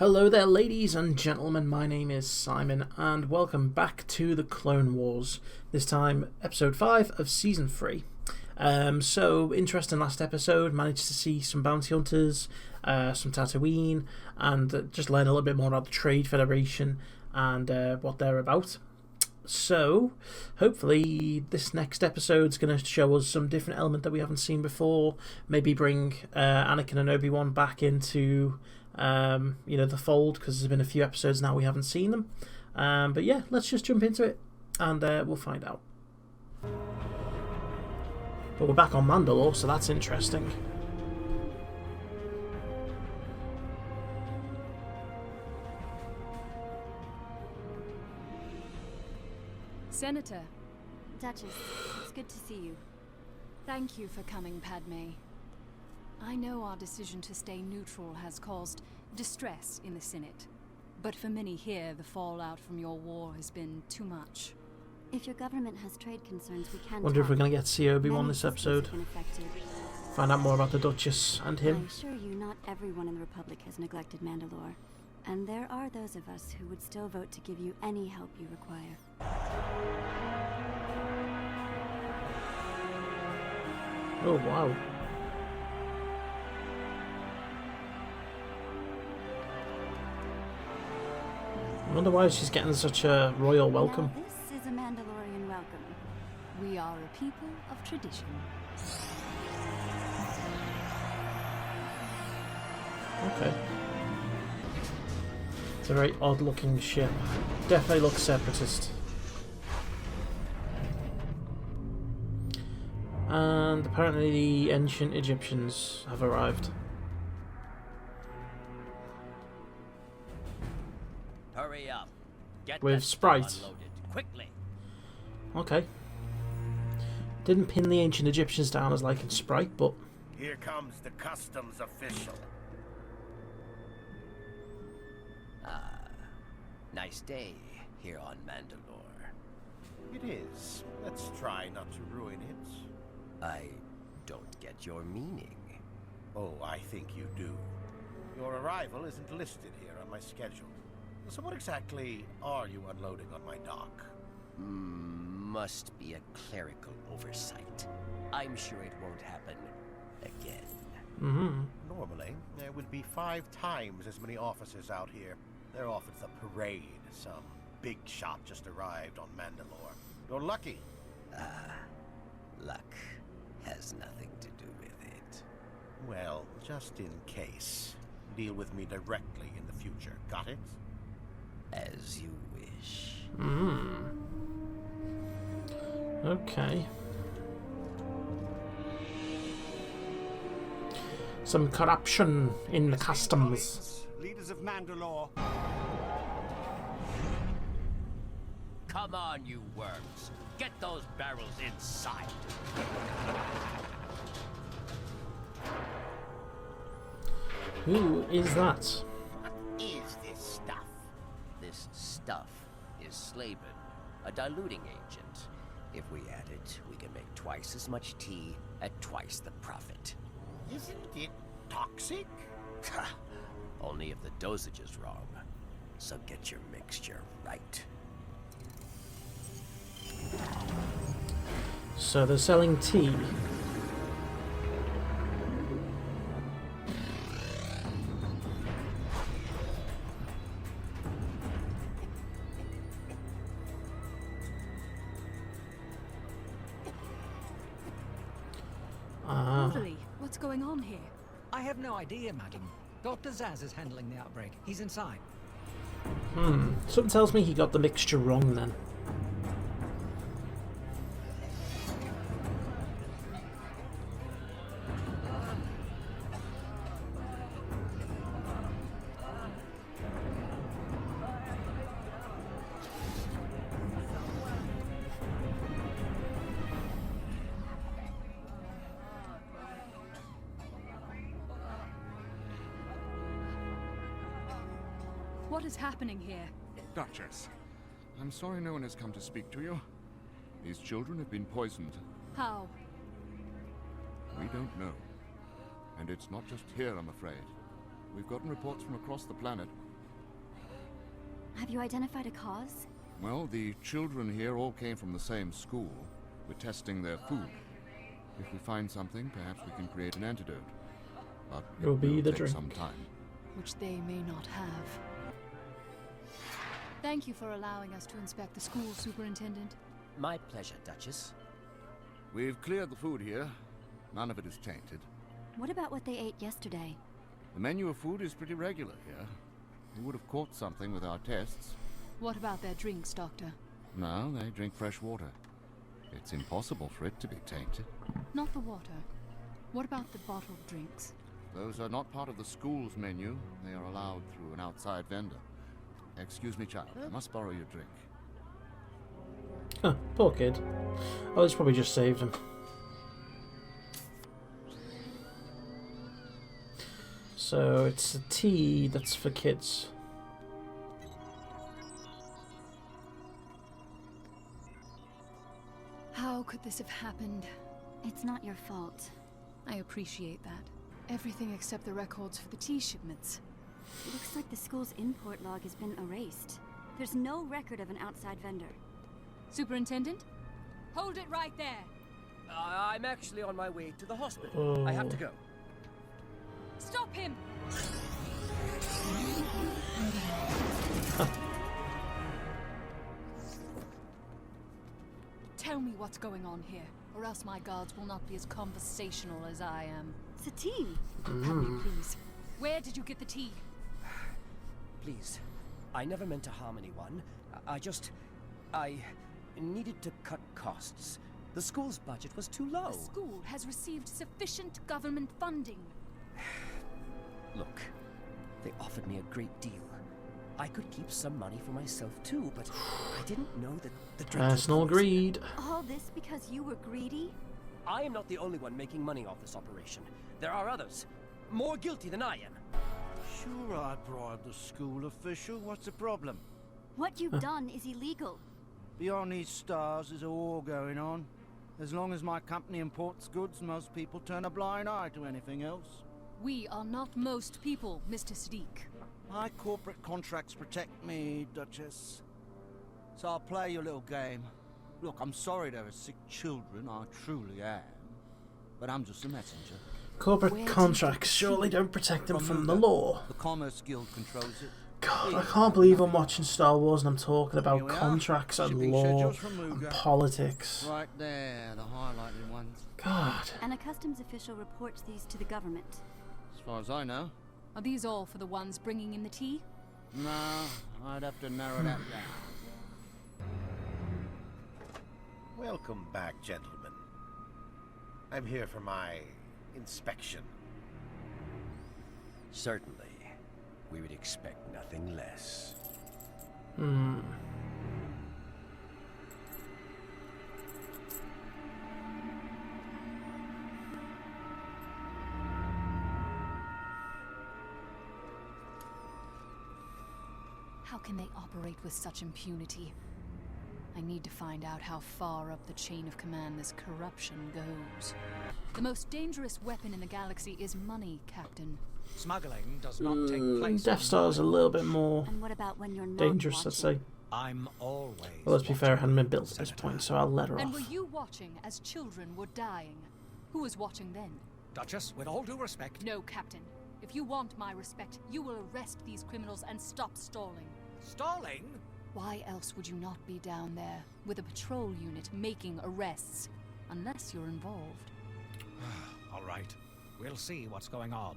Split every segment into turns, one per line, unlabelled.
Hello there, ladies and gentlemen. My name is Simon, and welcome back to the Clone Wars. This time, episode 5 of season 3. So, interesting last episode. Managed to see some bounty hunters, some Tatooine, and just learn a little bit more about the Trade Federation and what they're about. So, hopefully, this next episode's going to show us some different element that we haven't seen before. Maybe bring Anakin and Obi-Wan back into the fold, because there's been a few episodes now we haven't seen them. But yeah, let's just jump into it and we'll find out. But we're back on Mandalore, so that's interesting.
Senator.
Duchess, it's good to see you.
Thank you for coming, Padme. I know our decision to stay neutral has caused distress in the Senate. But for many here, the fallout from your war has been too much.
If your government has trade concerns, we can
Wonder if we're going to get to see Obi-Wan
Many
this
systems
episode.
have been affected.
Find out more about the Duchess and him.
I assure you, not everyone in the Republic has neglected Mandalore. And there are those of us who would still vote to give you any help you require.
Oh, wow. I wonder why she's getting such a royal welcome.
Now, this is a Mandalorian welcome.
We are a people of tradition.
Okay. It's a very odd looking ship. Definitely looks separatist. And apparently the ancient Egyptians have arrived.
Hurry up. Get
With
that stuff
Sprite.
unloaded, quickly.
Okay. Didn't pin the ancient Egyptians down as like in Sprite, but
Here comes the customs official.
Nice day here on Mandalore.
It is. Let's try not to ruin it.
I don't get your meaning.
Oh, I think you do. Your arrival isn't listed here on my schedule. So what exactly are you unloading on my dock?
Must be a clerical oversight. I'm sure it won't happen again.
Normally, there would be 5 times as many officers out here. They're off at the parade. Some big shot just arrived on Mandalore. You're lucky.
Luck has nothing to do with it.
Well, just in case. Deal with me directly in the future. Got it?
As you wish.
okay. Some corruption in the customs.
Leaders of Mandalore.
Come on, you worms. Get those barrels inside.
Who is that?
What is this stuff?
This stuff is Slaven, a diluting agent. If we add it, we can make twice as much tea at twice the profit.
Isn't it toxic?
Only if the dosage is wrong. So get your mixture right.
So they're selling tea.
Orderly, what's going on here?
I have no idea, madam. Dr. Zaz is handling the outbreak. He's inside.
Something tells me he got the mixture wrong then.
What is happening here?
Duchess, I'm sorry no one has come to speak to you. These children have been poisoned.
How?
We don't know. And it's not just here, I'm afraid. We've gotten reports from across the planet.
Have you identified a cause?
Well, the children here all came from the same school. We're testing their food. If we find something, perhaps we can create an antidote. But it
Will be
will
the
take
drink.
some time.
Which they may not have. Thank you for allowing us to inspect the school, Superintendent.
My pleasure, Duchess.
We've cleared the food here. None of it is tainted.
What about what they ate yesterday?
The menu of food is pretty regular here. We would have caught something with our tests.
What about their drinks, Doctor?
No, they drink fresh water. It's impossible for it to be tainted.
Not the water. What about the bottled drinks?
Those are not part of the school's menu. They are allowed through an outside vendor. Excuse me, child. I must borrow your drink.
Huh, poor kid. Oh, it's probably just saved him. So it's a tea that's for kids.
How could this have happened?
It's not your fault.
I appreciate that. Everything except the records for the tea shipments.
It looks like the school's import log has been erased. There's no record of an outside vendor.
Superintendent? Hold it right there!
I'm actually on my way to the hospital. I have to go.
Stop him! Tell me what's going on here, or else my guards will not be as conversational as I am.
Satine!
Help me, please. Where did you get the tea?
Please. I never meant to harm anyone. I needed to cut costs. The school's budget was too low.
The school has received sufficient government funding.
Look, they offered me a great deal. I could keep some money for myself too, but I didn't know that the drink was
Personal
poison.
greed.
All this because you were greedy?
I am not the only one making money off this operation. There are others, more guilty than I am.
Sure, I bribed the school official. What's the problem?
What you've done is illegal.
Beyond these stars, there's a war going on. As long as my company imports goods, most people turn a blind eye to anything else.
We are not most people, Mr. Sadiq.
My corporate contracts protect me, Duchess. So I'll play your little game. Look, I'm sorry there are sick children, I truly am. But I'm just a messenger.
Corporate contracts surely don't protect them from the law.
The Commerce Guild controls it.
God, I can't believe I'm watching Star Wars and I'm talking
Here
about
we are.
contracts and
Shipping
law
schedules from
and
Muga.
politics.
Right there, the highlighted ones.
God.
And a customs official reports these to the government.
As far as I know.
Are these all for the ones bringing in the tea?
No, I'd have to narrow that down.
Welcome back, gentlemen. I'm here for my inspection.
Certainly. We would expect nothing less.
How can they operate with such impunity? I need to find out how far up the chain of command this corruption goes. The most dangerous weapon in the galaxy is money, Captain.
Smuggling does not take place.
Death Star's a little bit more
And what about when you're not
dangerous,
watching?
I'd say.
I'm always.
Well, let's be fair, it hadn't been
watching,
built at this
Senator.
point, so I'll let her
And
off.
were you watching as children were dying? Who was watching then?
Duchess, with all due respect.
No, Captain. If you want my respect, you will arrest these criminals and stop stalling.
Stalling?
Why else would you not be down there with a patrol unit making arrests? Unless you're involved.
All right. We'll see what's going on.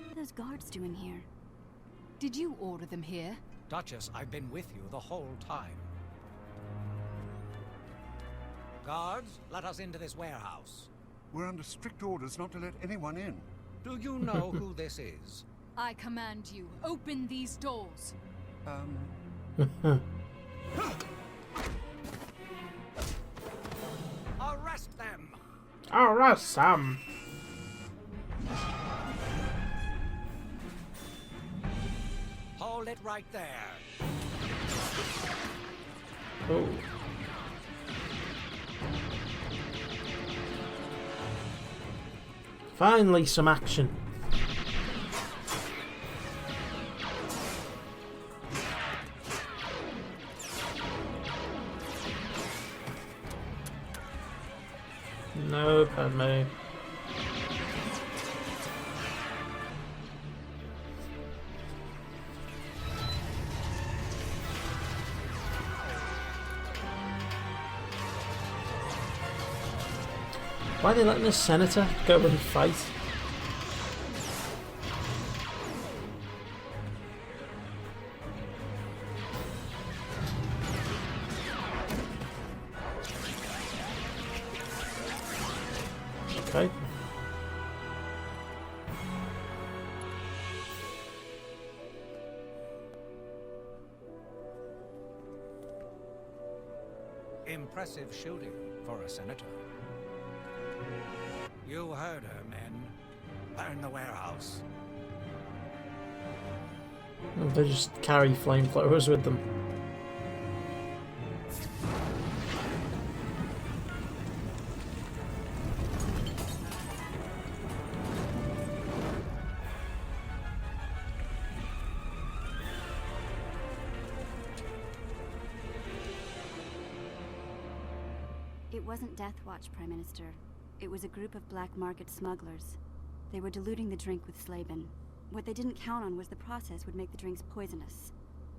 What are those guards doing here?
Did you order them here?
Duchess, I've been with you the whole time. Guards, let us into this warehouse.
We're under strict orders not to let anyone in.
Do you know who this is?
I command you, open these doors.
Arrest them!
Alright, Sam.
Hold it right there.
Oh. Finally, some action. No, Padme. Why are they letting a senator go and fight? Okay.
Impressive shielding for a senator. You heard her, men. Burn the warehouse.
They just carry flamethrowers with them.
It wasn't Death Watch, Prime Minister. It was a group of black market smugglers. They were diluting the drink with Slaben. What they didn't count on was the process would make the drinks poisonous.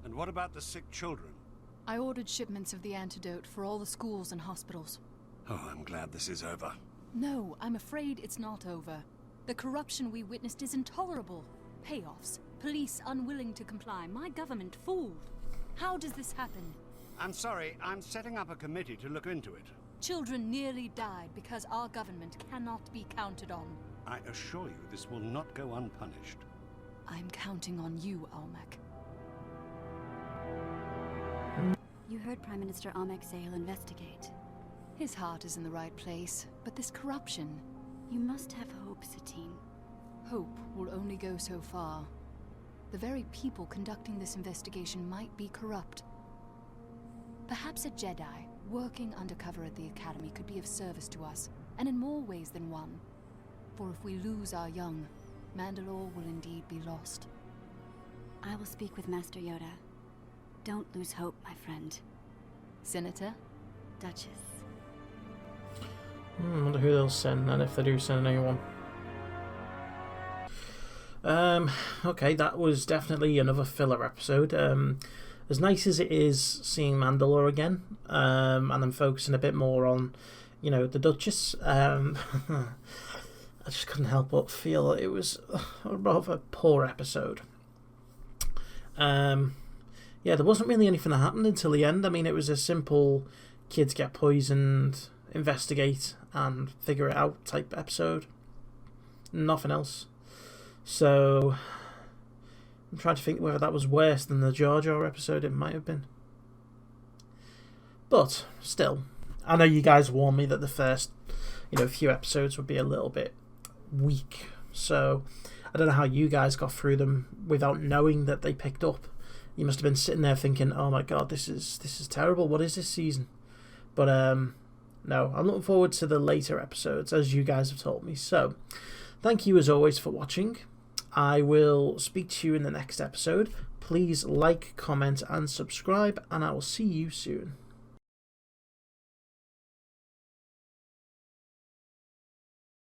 And what about the sick children?
I ordered shipments of the antidote for all the schools and hospitals.
Oh, I'm glad this is over.
No, I'm afraid it's not over. The corruption we witnessed is intolerable. Payoffs, police unwilling to comply, my government fooled. How does this happen?
I'm sorry, I'm setting up a committee to look into it.
Children nearly died because our government cannot be counted on.
I assure you this will not go unpunished.
I'm counting on you, Almec.
You heard Prime Minister Almec say he'll investigate.
His heart is in the right place, but this corruption...
You must have hope, Satine.
Hope will only go so far. The very people conducting this investigation might be corrupt. Perhaps a Jedi, working undercover at the Academy, could be of service to us, and in more ways than one. For if we lose our young, Mandalore will indeed be lost.
I will speak with Master Yoda. Don't lose hope, my friend.
Senator?
Duchess.
I wonder who they'll send, and if they do send anyone. Okay, that was definitely another filler episode. As nice as it is seeing Mandalore again, and I'm focusing a bit more on, you know, the Duchess, I just couldn't help but feel it was a rather poor episode. Yeah, there wasn't really anything that happened until the end. I mean, it was a simple kids get poisoned, investigate, and figure it out type episode. Nothing else. So... I'm trying to think whether that was worse than the Jar Jar episode. It might have been. But, still, I know you guys warned me that the first, few episodes would be a little bit weak. So, I don't know how you guys got through them without knowing that they picked up. You must have been sitting there thinking, oh my god, this is terrible. What is this season? But, no, I'm looking forward to the later episodes, as you guys have told me. So, thank you as always for watching. I will speak to you in the next episode. Please like, comment, and subscribe, and I will see you soon.